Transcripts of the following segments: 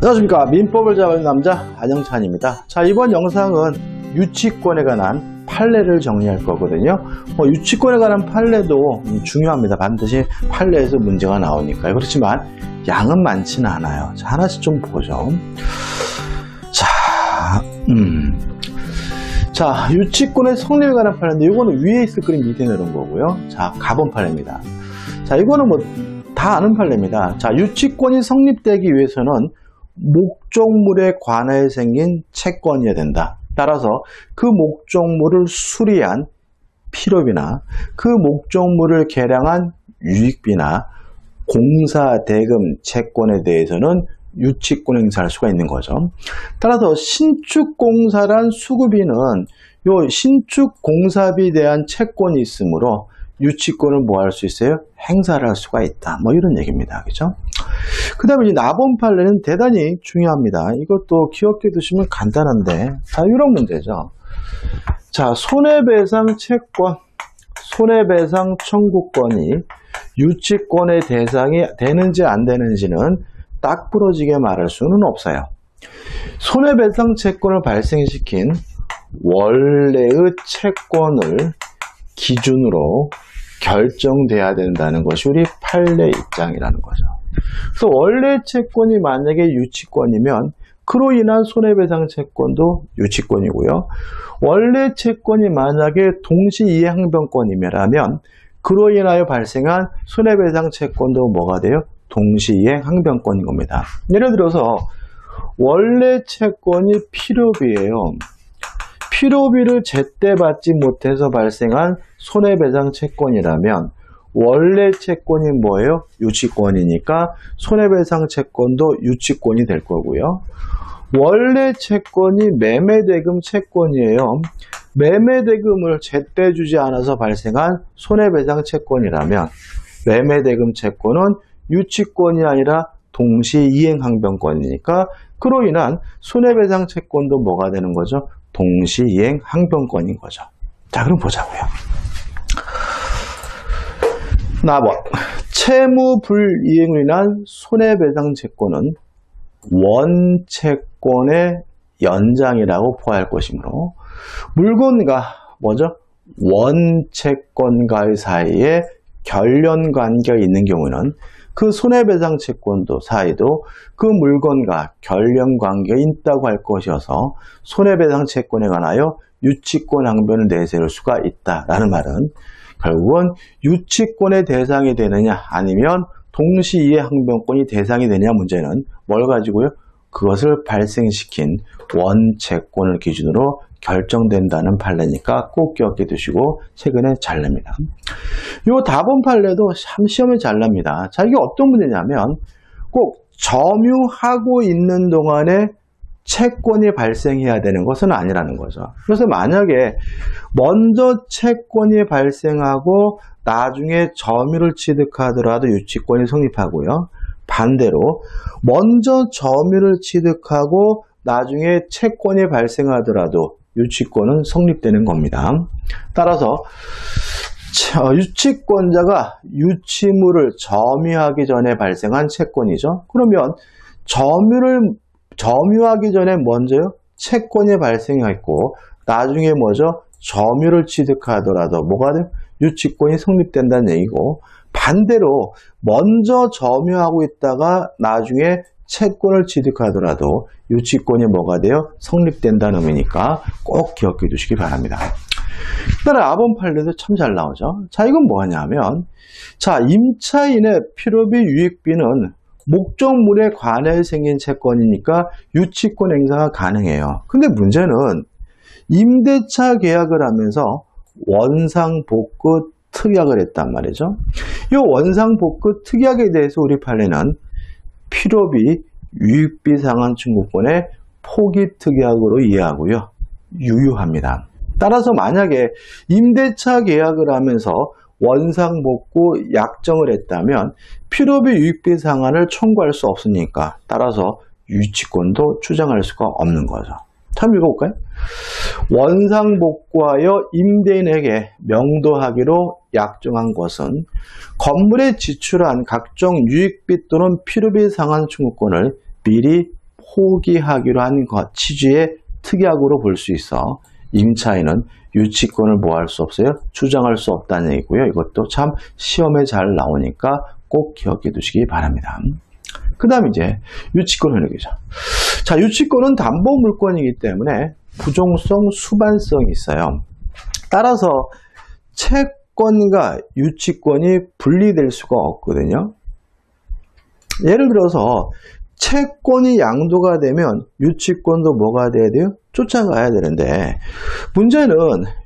안녕하십니까. 민법을 잡아주는 남자 안영찬입니다. 자, 이번 영상은 유치권에 관한 판례를 정리할 거거든요. 유치권에 관한 판례도 중요합니다. 반드시 판례에서 문제가 나오니까요. 그렇지만 양은 많지는 않아요. 자, 하나씩 좀 보죠. 자, 유치권의 성립에 관한 판례인데 이거는 위에 있을 그림 밑에 내놓은 거고요. 자, 가본 판례입니다. 자, 이거는 뭐 다 아는 판례입니다. 자, 유치권이 성립되기 위해서는 목적물에 관하여 생긴 채권이어야 된다. 따라서 그 목적물을 수리한 필요비나 그 목적물을 개량한 유익비나 공사대금 채권에 대해서는 유치권 행사할 수가 있는 거죠. 따라서 신축공사란 수급비는 요 신축공사비에 대한 채권이 있으므로 유치권을 뭐 할 수 있어요? 행사를 할 수가 있다. 뭐 이런 얘기입니다. 그죠? 그 다음에 이 나본 판례는 대단히 중요합니다. 이것도 기억해 두시면 간단한데, 자, 이런 문제죠. 자, 손해배상 채권, 손해배상 청구권이 유치권의 대상이 되는지 안 되는지는 딱 부러지게 말할 수는 없어요. 손해배상 채권을 발생시킨 원래의 채권을 기준으로 결정돼야 된다는 것이 우리 판례 입장이라는 거죠. 그래서 원래 채권이 만약에 유치권이면 그로 인한 손해배상 채권도 유치권이고요. 원래 채권이 만약에 동시이행항변권이면 그로 인하여 발생한 손해배상 채권도 뭐가 돼요? 동시이행항변권인 겁니다. 예를 들어서 원래 채권이 필요비예요. 필요비를 제때 받지 못해서 발생한 손해배상 채권이라면 원래 채권이 뭐예요? 유치권이니까 손해배상 채권도 유치권이 될 거고요. 원래 채권이 매매대금 채권이에요. 매매대금을 제때 주지 않아서 발생한 손해배상 채권이라면 매매대금 채권은 유치권이 아니라 동시이행항변권이니까 그로 인한 손해배상 채권도 뭐가 되는 거죠? 동시이행항변권인 거죠. 자, 그럼 보자고요. 나번 채무 불이행으로 인한 손해배상 채권은 원채권의 연장이라고 포함할 것이므로 물건과 뭐죠? 원채권과의 사이에 결련관계가 있는 경우는 그 손해배상 채권도 사이도 그 물건과 결련관계가 있다고 할 것이어서 손해배상 채권에 관하여 유치권 항변을 내세울 수가 있다라는 말은 결국은 유치권의 대상이 되느냐 아니면 동시이행항변권이 대상이 되느냐 문제는 뭘 가지고요? 그것을 발생시킨 원채권을 기준으로 결정된다는 판례니까 꼭 기억해 두시고 최근에 잘 냅니다. 요 다본 판례도 참 시험에 잘 납니다. 자, 이게 어떤 문제냐면 꼭 점유하고 있는 동안에 채권이 발생해야 되는 것은 아니라는 거죠. 그래서 만약에 먼저 채권이 발생하고 나중에 점유를 취득하더라도 유치권이 성립하고요. 반대로 먼저 점유를 취득하고 나중에 채권이 발생하더라도 유치권은 성립되는 겁니다. 따라서 유치권자가 유치물을 점유하기 전에 발생한 채권이죠. 그러면 점유하기 전에 먼저요 채권이 발생했고 나중에 뭐죠? 점유를 취득하더라도 뭐가 돼요? 유치권이 성립된다는 얘기고 반대로 먼저 점유하고 있다가 나중에 채권을 취득하더라도 유치권이 뭐가 돼요? 성립된다는 의미니까 꼭 기억해 두시기 바랍니다. 그다음에 아본 판례도 참 잘 나오죠. 자, 이건 뭐냐면 자, 임차인의 필요비 유익비는 목적물에 관하여 생긴 채권이니까 유치권 행사가 가능해요. 근데 문제는 임대차 계약을 하면서 원상복구 특약을 했단 말이죠. 이 원상복구 특약에 대해서 우리 판례는 필요비 유익비 상환 청구권의 포기 특약으로 이해하고요. 유효합니다. 따라서 만약에 임대차 계약을 하면서 원상복구 약정을 했다면 필요비 유익비 상환을 청구할 수 없으니까 따라서 유치권도 주장할 수가 없는 거죠. 한번 읽어볼까요? 원상복구하여 임대인에게 명도하기로 약정한 것은 건물에 지출한 각종 유익비 또는 필요비 상환 청구권을 미리 포기하기로 한 것 취지의 특약으로 볼 수 있어 임차인은 유치권을 뭐 할 수 없어요? 주장할 수 없다는 얘기고요. 이것도 참 시험에 잘 나오니까 꼭 기억해 두시기 바랍니다. 그 다음 이제 유치권 효력이죠. 자, 유치권은 담보 물권이기 때문에 부종성, 수반성이 있어요. 따라서 채권과 유치권이 분리될 수가 없거든요. 예를 들어서 채권이 양도가 되면 유치권도 뭐가 돼야 돼요? 쫓아가야 되는데 문제는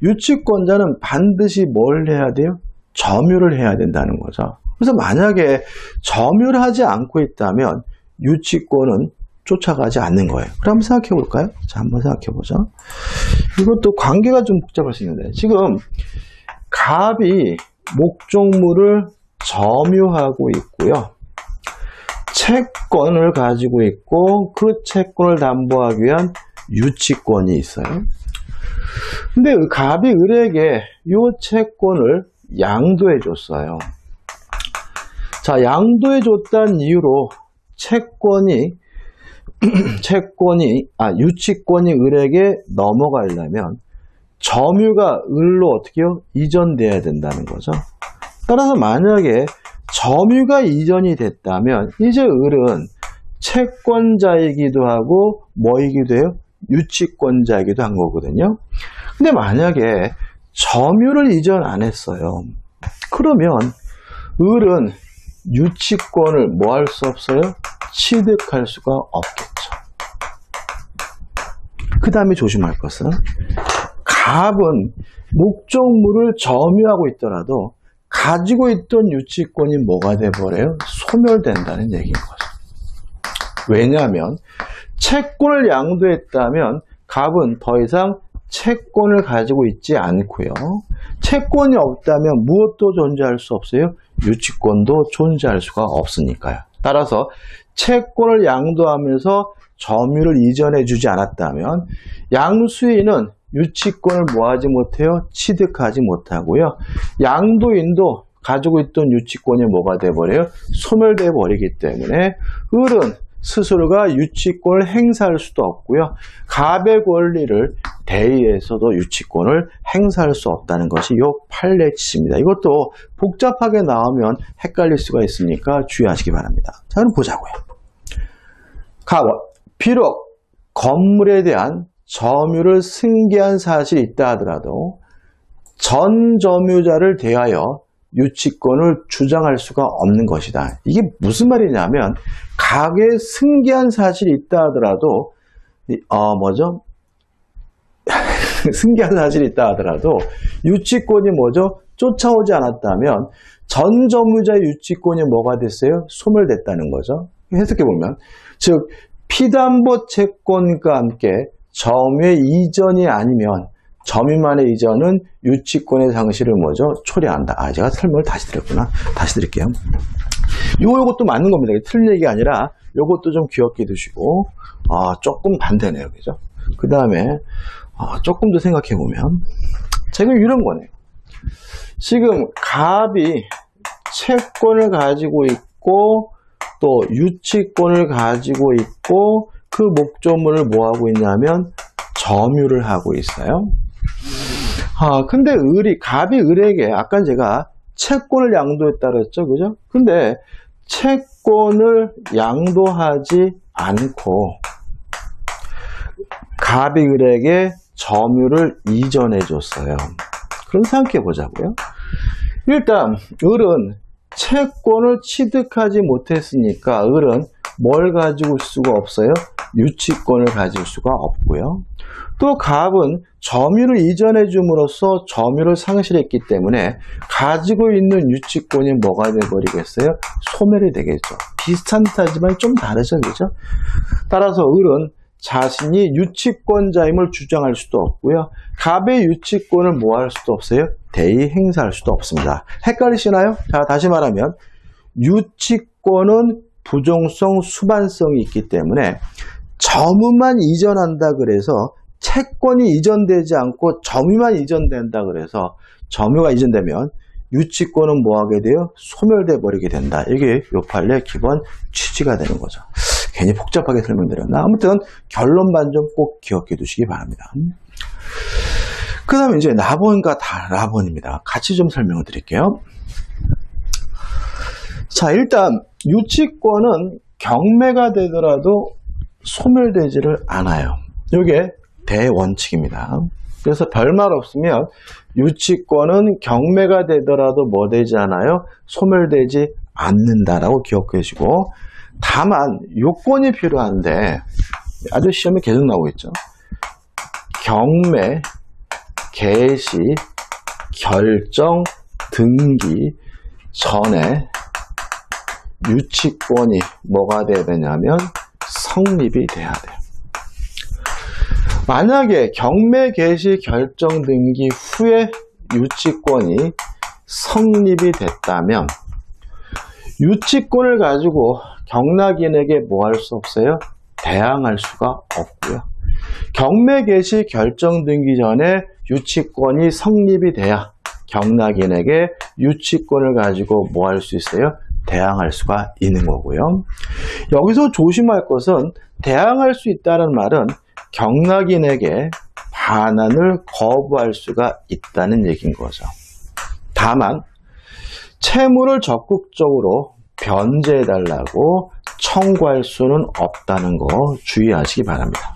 유치권자는 반드시 뭘 해야 돼요? 점유를 해야 된다는 거죠. 그래서 만약에 점유를 하지 않고 있다면 유치권은 쫓아가지 않는 거예요. 그럼 한번 생각해 볼까요? 자, 한번 생각해 보죠. 이것도 관계가 좀 복잡할 수 있는데 지금 갑이 목적물을 점유하고 있고요. 채권을 가지고 있고 그 채권을 담보하기 위한 유치권이 있어요. 근데 갑이 을에게 이 채권을 양도해 줬어요. 자, 양도해 줬다는 이유로 유치권이 을에게 넘어가려면 점유가 을로 어떻게 해요? 이전돼야 된다는 거죠. 따라서 만약에 점유가 이전이 됐다면 이제 을은 채권자이기도 하고 뭐이기도 해요? 유치권자이기도 한 거거든요. 근데 만약에 점유를 이전 안 했어요. 그러면 을은 유치권을 뭐 할 수 없어요? 취득할 수가 없겠죠. 그 다음에 조심할 것은 갑은 목적물을 점유하고 있더라도 가지고 있던 유치권이 뭐가 돼버려요? 소멸된다는 얘기인 거죠. 왜냐하면 채권을 양도했다면 갑은 더 이상 채권을 가지고 있지 않고요. 채권이 없다면 무엇도 존재할 수 없어요? 유치권도 존재할 수가 없으니까요. 따라서 채권을 양도하면서 점유를 이전해 주지 않았다면 양수인은 유치권을 뭐하지 못해요? 취득하지 못하고요. 양도인도 가지고 있던 유치권이 뭐가 돼버려요? 소멸돼 버리기 때문에 을은 스스로가 유치권을 행사할 수도 없고요. 갑의 권리를 대의해서도 유치권을 행사할 수 없다는 것이 이 판례 취지입니다. 이것도 복잡하게 나오면 헷갈릴 수가 있으니까 주의하시기 바랍니다. 자, 그럼 보자고요. 갑은 비록 건물에 대한 점유를 승계한 사실이 있다 하더라도 전 점유자를 대하여 유치권을 주장할 수가 없는 것이다. 이게 무슨 말이냐면 가게에 승계한 사실이 있다 하더라도 승계한 사실이 있다 하더라도 유치권이 쫓아오지 않았다면 전 점유자의 유치권이 뭐가 됐어요? 소멸됐다는 거죠. 해석해 보면 즉 피담보 채권과 함께 점유의 이전이 아니면 점유만의 이전은 유치권의 상실을 초래한다. 제가 설명을 다시 드렸구나. 다시 드릴게요. 요것도 맞는 겁니다. 틀린 얘기가 아니라 요것도 좀 기억해 두시고 조금 반대네요. 그죠? 그 다음에 조금 더 생각해 보면 지금 이런 거네요. 지금 갑이 채권을 가지고 있고 또 유치권을 가지고 있고 그 목적물을 뭐 하고 있냐면 점유를 하고 있어요. 근데 갑이 을에게 아까 제가 채권을 양도했다 그랬죠, 그죠? 근데 채권을 양도하지 않고 갑이 을에게 점유를 이전해 줬어요. 그럼 생각해 보자고요. 일단 을은 채권을 취득하지 못했으니까 을은 뭘 가지고 있을 수가 없어요? 유치권을 가질 수가 없고요. 또 갑은 점유를 이전해 줌으로써 점유를 상실했기 때문에 가지고 있는 유치권이 뭐가 돼버리겠어요? 소멸이 되겠죠. 비슷한 뜻이지만 좀 다르죠, 그죠? 따라서 을은 자신이 유치권자임을 주장할 수도 없고요. 갑의 유치권을 뭐 할 수도 없어요? 대의 행사할 수도 없습니다. 헷갈리시나요? 자, 다시 말하면 유치권은 부종성, 수반성이 있기 때문에 점유만 이전한다 그래서 채권이 이전되지 않고 점유만 이전된다 그래서 점유가 이전되면 유치권은 뭐 하게 돼요? 소멸돼 버리게 된다. 이게 요 판례의 기본 취지가 되는 거죠. 괜히 복잡하게 설명드렸나? 아무튼 결론만 좀 꼭 기억해 두시기 바랍니다. 그 다음에 이제 납원과 다납원입니다. 같이 좀 설명을 드릴게요. 자, 일단 유치권은 경매가 되더라도 소멸되지를 않아요. 이게 대원칙입니다. 그래서 별말 없으면 유치권은 경매가 되더라도 뭐 되지 않아요? 소멸되지 않는다라고 기억해 주시고, 다만 요건이 필요한데 아주 시험에 계속 나오고 있죠. 경매, 개시, 결정, 등기 전에 유치권이 뭐가 돼야 되냐면 성립이 돼야 돼요. 만약에 경매, 개시, 결정, 등기 후에 유치권이 성립이 됐다면 유치권을 가지고 경락인에게 뭐 할 수 없어요? 대항할 수가 없고요. 경매, 개시, 결정, 등기 전에 유치권이 성립이 돼야 경락인에게 유치권을 가지고 뭐 할 수 있어요? 대항할 수가 있는 거고요. 여기서 조심할 것은 대항할 수 있다는 말은 경락인에게 반환을 거부할 수가 있다는 얘기인 거죠. 다만 채무를 적극적으로 변제해달라고 청구할 수는 없다는 거 주의하시기 바랍니다.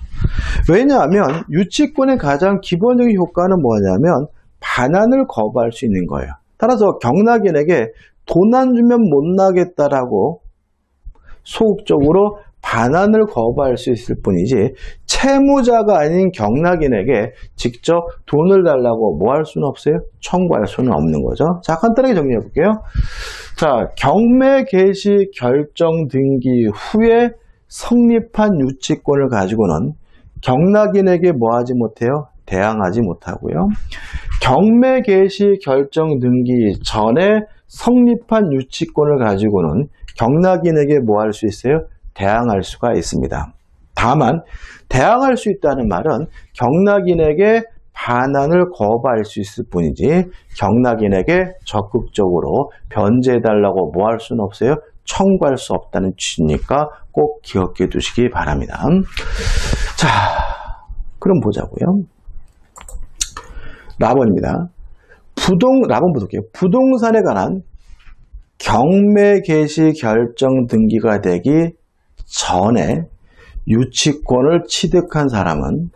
왜냐하면 유치권의 가장 기본적인 효과는 뭐냐면 반환을 거부할 수 있는 거예요. 따라서 경락인에게 돈 안 주면 못 나겠다라고 소극적으로 반환을 거부할 수 있을 뿐이지 채무자가 아닌 경락인에게 직접 돈을 달라고 뭐 할 수는 없어요? 청구할 수는 없는 거죠. 자, 간단하게 정리해 볼게요. 자, 경매, 개시, 결정, 등기 후에 성립한 유치권을 가지고는 경락인에게 뭐 하지 못해요? 대항하지 못하고요. 경매, 개시, 결정, 등기 전에 성립한 유치권을 가지고는 경락인에게 뭐 할 수 있어요? 대항할 수가 있습니다. 다만 대항할 수 있다는 말은 경락인에게 반환을 거부할 수 있을 뿐이지 경락인에게 적극적으로 변제해달라고 뭐 할 수는 없어요? 청구할 수 없다는 취지니까 꼭 기억해 두시기 바랍니다. 자, 그럼 보자고요. 랍원입니다. 랍원 보도록해요. 부동산에 관한 경매, 개시, 결정, 등기가 되기 전에 유치권을 취득한 사람은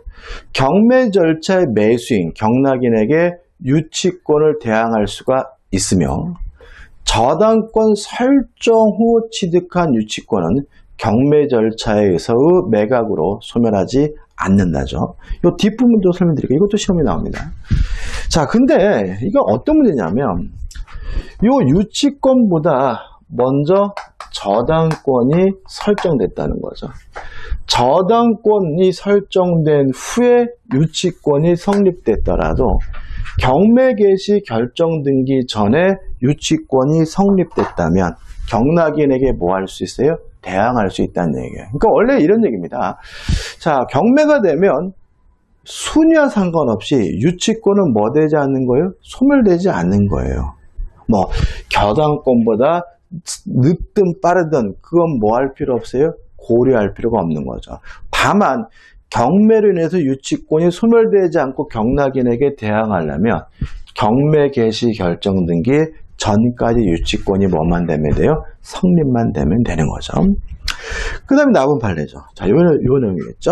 경매 절차의 매수인, 경락인에게 유치권을 대항할 수가 있으며 저당권 설정 후 취득한 유치권은 경매 절차에 의해서의 매각으로 소멸하지 않는다죠. 이 뒷부분도 설명드릴게요. 이것도 시험에 나옵니다. 자, 근데 이거 어떤 문제냐면 이 유치권보다 먼저 저당권이 설정됐다는 거죠. 저당권이 설정된 후에 유치권이 성립됐더라도 경매, 개시, 결정, 등기 전에 유치권이 성립됐다면 경락인에게 뭐 할 수 있어요? 대항할 수 있다는 얘기예요. 그러니까 원래 이런 얘기입니다. 자, 경매가 되면 순위와 상관없이 유치권은 뭐 되지 않는 거예요? 소멸되지 않는 거예요. 뭐 겨당권보다 늦든 빠르든 그건 뭐 할 필요 없어요? 고려할 필요가 없는 거죠. 다만 경매로 인해서 유치권이 소멸되지 않고 경락인에게 대항하려면 경매, 개시, 결정 등기 전까지 유치권이 뭐만 되면 돼요? 성립만 되면 되는 거죠. 그 다음에 납은 판례죠. 자, 요 내용이겠죠.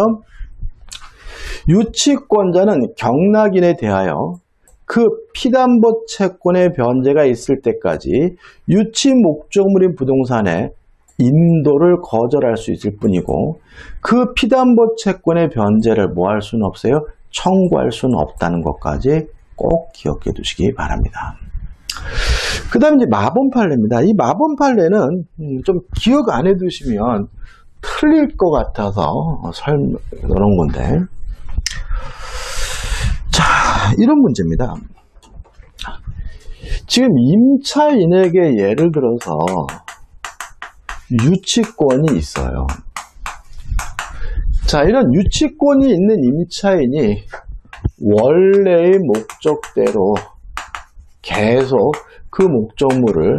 유치권자는 경락인에 대하여 그 피담보 채권의 변제가 있을 때까지 유치 목적물인 부동산에 인도를 거절할 수 있을 뿐이고 그 피담보 채권의 변제를 뭐 할 수는 없어요? 청구할 수는 없다는 것까지 꼭 기억해 두시기 바랍니다. 그 다음에 이제 마본 판례입니다. 이 마본 판례는 좀 기억 안 해두시면 틀릴 것 같아서 그런 건데, 자, 이런 문제입니다. 지금 임차인에게 예를 들어서 유치권이 있어요. 자, 이런 유치권이 있는 임차인이 원래의 목적대로 계속 그 목적물을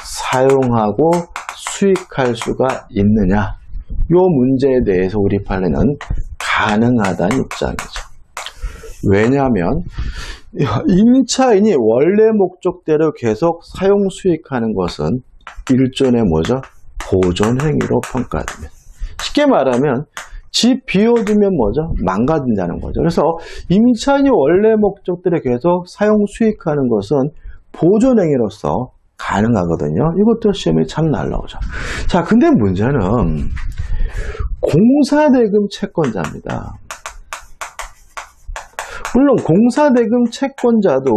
사용하고 수익할 수가 있느냐? 요 문제에 대해서 우리 판례는 가능하다는 입장이죠. 왜냐하면 임차인이 원래 목적대로 계속 사용 수익하는 것은 일종의 뭐죠? 보존 행위로 평가됩니다. 쉽게 말하면 집 비워두면 뭐죠? 망가진다는 거죠. 그래서 임차인이 원래 목적대로 계속 사용 수익하는 것은 보존 행위로서 가능하거든요. 이것도 시험에 참 날라오죠. 자, 근데 문제는 공사대금 채권자입니다. 물론 공사대금 채권자도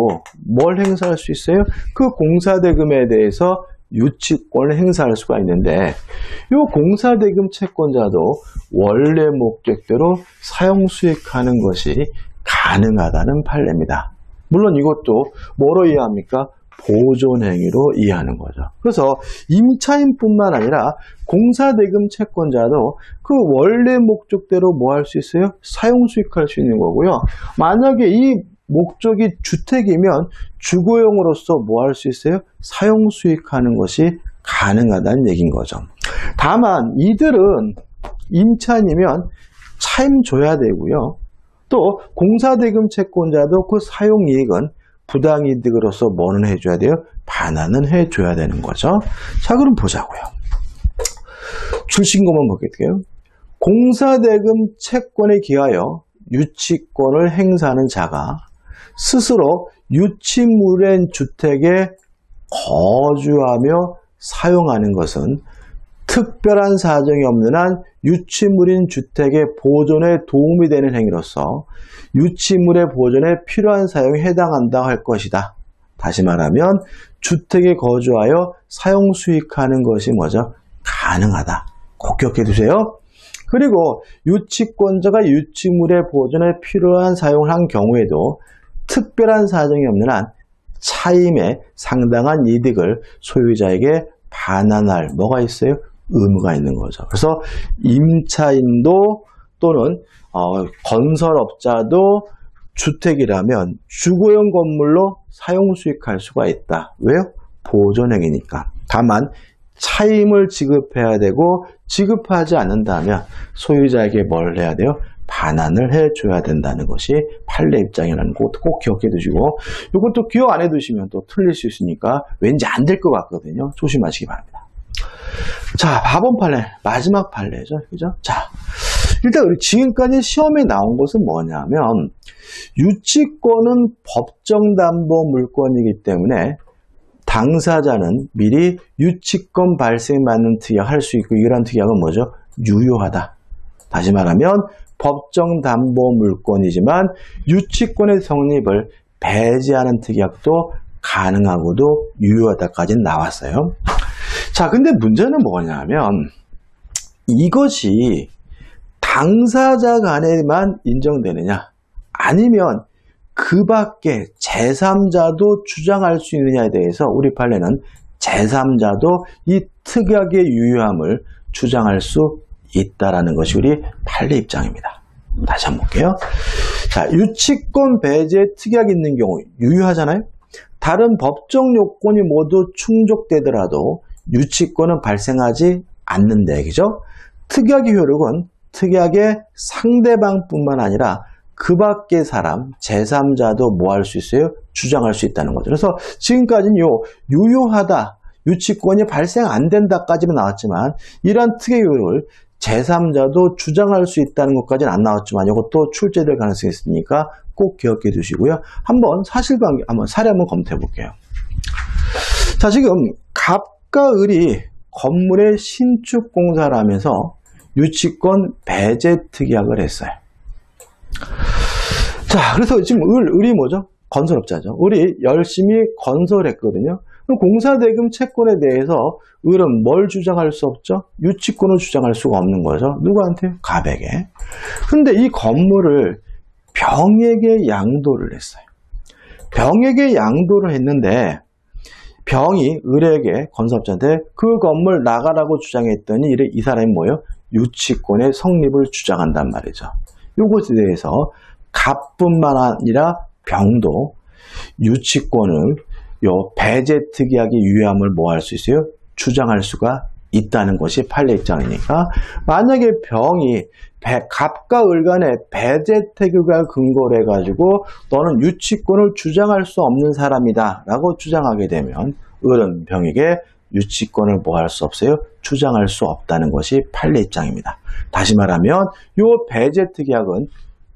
뭘 행사할 수 있어요? 그 공사대금에 대해서 유치권을 행사할 수가 있는데 이 공사대금 채권자도 원래 목적대로 사용 수익하는 것이 가능하다는 판례입니다. 물론 이것도 뭐로 이해합니까? 보존 행위로 이해하는 거죠. 그래서 임차인뿐만 아니라 공사대금 채권자도 그 원래 목적대로 뭐 할 수 있어요? 사용 수익할 수 있는 거고요. 만약에 이 목적이 주택이면 주거용으로서 뭐 할 수 있어요? 사용 수익하는 것이 가능하다는 얘기인 거죠. 다만 이들은 임차인이면 차임 줘야 되고요. 또 공사대금 채권자도 그 사용이익은 부당이득으로서 뭐는 해줘야 돼요? 반환은 해줘야 되는 거죠. 자, 그럼 보자고요. 출신금은 볼게요. 공사대금 채권에 기하여 유치권을 행사하는 자가 스스로 유치물의 주택에 거주하며 사용하는 것은 특별한 사정이 없는 한 유치물인 주택의 보존에 도움이 되는 행위로서 유치물의 보존에 필요한 사용에 해당한다 할 것이다. 다시 말하면 주택에 거주하여 사용 수익하는 것이 뭐죠? 가능하다. 꼭 기억해 두세요. 그리고 유치권자가 유치물의 보존에 필요한 사용을 한 경우에도 특별한 사정이 없는 한 차임에 상당한 이득을 소유자에게 반환할 뭐가 있어요? 의무가 있는 거죠. 그래서 임차인도 또는 건설업자도 주택이라면 주거용 건물로 사용 수익할 수가 있다. 왜요? 보존행위니까. 다만 차임을 지급해야 되고 지급하지 않는다면 소유자에게 뭘 해야 돼요? 반환을 해줘야 된다는 것이 판례 입장이라는 것도 꼭 기억해 두시고 이것도 기억 안 해두시면 또 틀릴 수 있으니까 왠지 안 될 것 같거든요. 조심하시기 바랍니다. 자, 4번 판례, 마지막 판례죠. 그죠? 자, 일단 우리 지금까지 시험에 나온 것은 뭐냐면 유치권은 법정담보 물권이기 때문에 당사자는 미리 유치권 발생에 맞는 특약을 할 수 있고 이러한 특약은 뭐죠? 유효하다. 다시 말하면 법정담보 물권이지만 유치권의 성립을 배제하는 특약도 가능하고도 유효하다까지는 나왔어요. 자, 근데 문제는 뭐냐면 이것이 당사자 간에만 인정되느냐 아니면 그 밖에 제3자도 주장할 수 있느냐에 대해서 우리 판례는 제3자도 이 특약의 유효함을 주장할 수 있다라는 것이 우리 판례 입장입니다. 다시 한번 볼게요. 자, 유치권 배제 특약이 있는 경우 유효하잖아요. 다른 법정 요건이 모두 충족되더라도 유치권은 발생하지 않는데, 그죠? 특약의 효력은 특약의 상대방뿐만 아니라 그 밖의 사람, 제3자도 뭐 할 수 있어요? 주장할 수 있다는 거죠. 그래서 지금까지는 유효하다, 유치권이 발생 안 된다까지는 나왔지만 이러한 특약의 효력을 제3자도 주장할 수 있다는 것까지는 안 나왔지만 이것도 출제될 가능성이 있으니까 꼭 기억해 두시고요. 한번 사실관계, 사례 한번 검토해 볼게요. 자, 지금 갑과 을이 건물의 신축 공사를 하면서 유치권 배제 특약을 했어요. 자, 그래서 지금 을이 뭐죠? 건설업자죠. 을이 열심히 건설했거든요. 그럼 공사대금 채권에 대해서 을은 뭘 주장할 수 없죠? 유치권을 주장할 수가 없는 거죠. 누구한테? 갑에게. 근데 이 건물을 병에게 양도를 했어요. 병에게 양도를 했는데 병이 을에게 건설업자한테 그 건물 나가라고 주장했더니 이 사람이 뭐예요? 유치권의 성립을 주장한단 말이죠. 이것에 대해서 갑뿐만 아니라 병도 유치권을 배제 특약의 유효함을 뭐 할 수 있어요? 주장할 수가 있다는 것이 판례 입장이니까 만약에 병이 갑과 을 간의 배제태교가 근거로 해가지고 너는 유치권을 주장할 수 없는 사람이다 라고 주장하게 되면 을은 병에게 유치권을 뭐 할 수 없어요? 주장할 수 없다는 것이 판례 입장입니다. 다시 말하면 이 배제특약은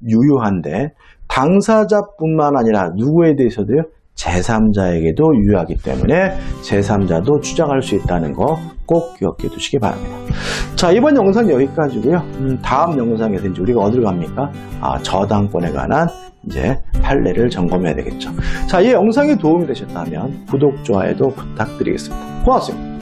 유효한데 당사자뿐만 아니라 누구에 대해서도요? 제3자에게도 유효하기 때문에 제3자도 주장할 수 있다는 거 꼭 기억해 두시기 바랍니다. 자, 이번 영상 여기까지고요. 다음 영상에서 이제 우리가 어디로 갑니까? 저당권에 관한 이제 판례를 점검해야 되겠죠. 자, 이 영상이 도움이 되셨다면 구독, 좋아요도 부탁드리겠습니다. 고맙습니다.